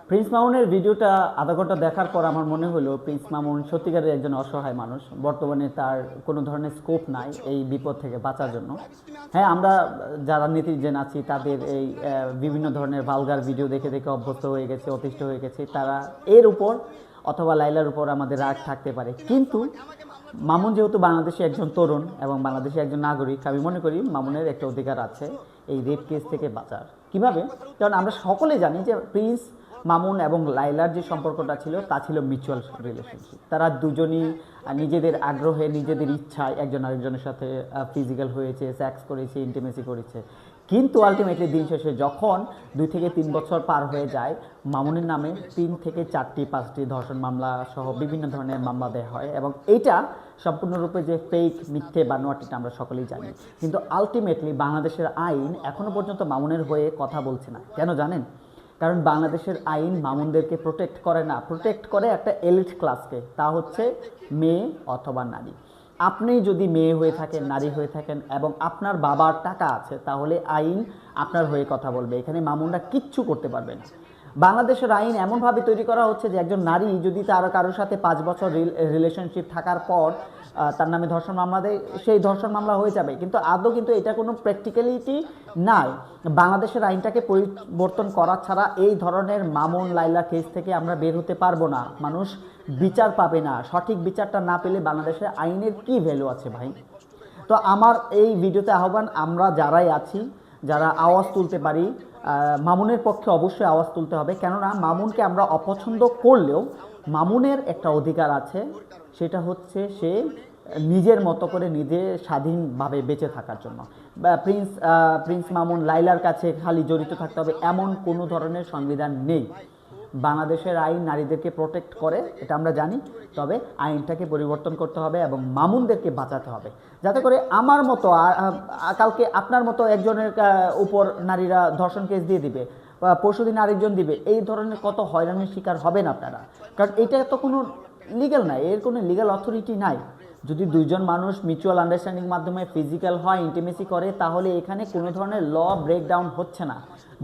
Prince মামুনের ভিডিওটা আধা ঘন্টা দেখার পর আমার মনে হলো প্রিন্স মামুন সত্যিকারের একজন অসহায় মানুষ। বর্তমানে তার কোনো ধরনের স্কোপ নাই এই বিপদ থেকে বাঁচার জন্য। হ্যাঁ, আমরা যারা নেটিজেন আছি তাদের এই বিভিন্ন ধরনের ভালগার ভিডিও দেখে দেখে অভ্যস্ত হয়ে গেছে, অতিষ্ঠ হয়ে গেছে। তারা এর উপর অথবা লাইলার উপর আমাদের রাগ থাকতে পারে, কিন্তু মামুন যেহেতু বাংলাদেশে একজন তরুণ এবং বাংলাদেশে একজন নাগরিক, আমি মনে করি মামুনের একটা অধিকার আছে এই রেপ কেস থেকে বাঁচার। কিভাবে? কারণ আমরা সকলে জানি যে প্রিন্স মামুন এবং লাইলার যে সম্পর্কটা ছিল তা ছিল মিউচুয়াল রিলেশনশিপ। তারা দুজনই নিজেদের আগ্রহে, নিজেদের ইচ্ছায় একজন আরেকজনের সাথে ফিজিক্যাল হয়েছে, সেক্স করেছে, ইন্টিমেসি করেছে। কিন্তু আলটিমেটলি দিন শেষে যখন 2 থেকে 3 বছর পার হয়ে যায়, মামুনের নামে 3 থেকে 4টি 5টি ধর্ষণ মামলা সহ বিভিন্ন ধরনের মামলা দেওয়া হয় এবং এইটা সম্পূর্ণরূপে যে ফেক, মিথ্যে বানোয়াটিটা আমরা সকলেই জানি। কিন্তু আলটিমেটলি বাংলাদেশের আইন এখনও পর্যন্ত মামুনের হয়ে কথা বলছে না। কেন জানেন? কারণ বাংলাদেশের আইন মামুনদেরকে প্রোটেক্ট করে না, প্রোটেক্ট করে একটা এলিট ক্লাসকে, তা হচ্ছে মেয়ে অথবা নারী। আপনি যদি মেয়ে হয়ে থাকেন, নারী হয়ে থাকেন এবং আপনার বাবার টাকা আছে, তাহলে আইন আপনার হয়ে কথা বলবে। এখানে মামুনরা কিচ্ছু করতে পারবে না। বাংলাদেশের আইন এমনভাবে তৈরি করা হচ্ছে যে একজন নারী যদি তার কারোর সাথে 5 বছর রিলেশনশিপ থাকার পর তার নামে ধর্ষণ মামলা দেয়, সেই ধর্ষণ মামলা হয়ে যাবে। কিন্তু আদৌ কিন্তু এটা কোনো প্র্যাকটিক্যালিটি নাই। বাংলাদেশের আইনটাকে পরিবর্তন করা ছাড়া এই ধরনের মামুন লাইলা কেস থেকে আমরা বের হতে পারবো না। মানুষ বিচার পাবে না। সঠিক বিচারটা না পেলে বাংলাদেশের আইনের কি ভ্যালু আছে ভাই? তো আমার এই ভিডিওতে আহ্বান, আমরা যারাই আছি, যারা আওয়াজ তুলতে পারি, মামুনের পক্ষে অবশ্যই আওয়াজ তুলতে হবে। কেননা মামুনকে আমরা অপছন্দ করলেও মামুনের একটা অধিকার আছে, সেটা হচ্ছে সে নিজের মতো করে নিজে স্বাধীনভাবে বেঁচে থাকার জন্য। প্রিন্স মামুন লাইলার কাছে খালি জড়িত থাকতে হবে এমন কোনো ধরনের সংবিধান নেই। বাংলাদেশের আইন নারীদেরকে প্রোটেক্ট করে, এটা আমরা জানি। তবে আইনটাকে পরিবর্তন করতে হবে এবং মামুনদেরকে বাঁচাতে হবে, যাতে করে আমার মতো কালকে আপনার মতো একজনের উপর নারীরা ধর্ষণ কেস দিয়ে দিবে, পরশুদিন আরেকজন দিবে, এই ধরনের কত হয়রানির শিকার হবেন আপনারা। কারণ এটা তো কোনো লিগ্যাল নাই, এর কোনো লিগ্যাল অথরিটি নাই। যদি দুইজন মানুষ মিউচুয়াল আন্ডারস্ট্যান্ডিং মাধ্যমে ফিজিক্যাল হয়, ইন্টিমেসি করে, তাহলে এখানে কোনো ধরনের ল ব্রেকডাউন হচ্ছে না।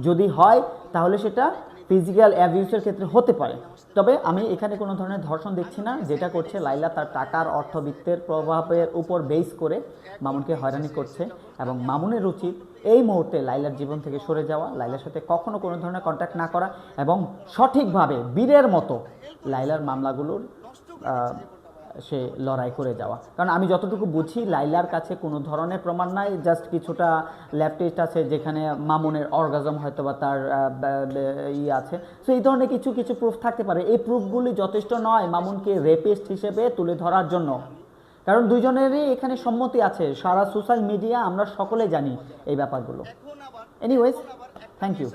যদি হয় তাহলে সেটা ফিজিক্যাল অ্যাবিউসের ক্ষেত্রে হতে পারে। তবে আমি এখানে কোনো ধরনের ধর্ষণ দেখছি না। যেটা করছে লাইলা তার টাকার অর্থবিত্তের প্রভাবের উপর বেস করে মামুনকে হয়রানি করছে এবং মামুনের উচিত এই মুহূর্তে লাইলার জীবন থেকে সরে যাওয়া, লাইলার সাথে কখনো কোনো ধরনের কন্ট্যাক্ট না করা এবং সঠিকভাবে বীরের মতো লাইলার মামলাগুলোর সে লড়াই করে যাওয়া। কারণ আমি যতটুকু বুঝি লাইলার কাছে কোনো ধরনের প্রমাণ নাই, জাস্ট কিছুটা ল্যাব টেস্ট আছে যেখানে মামুনের অর্গাজম হয়তো বা তার আছে। সো এই ধরনের কিছু কিছু প্রুফ থাকতে পারে। এই প্রুফগুলি যথেষ্ট নয় মামুনকে রেপিস্ট হিসেবে তুলে ধরার জন্য, কারণ দুজনেরই এখানে সম্মতি আছে। সারা সোশ্যাল মিডিয়া আমরা সকলে জানি এই ব্যাপারগুলো। Anyways, thank you.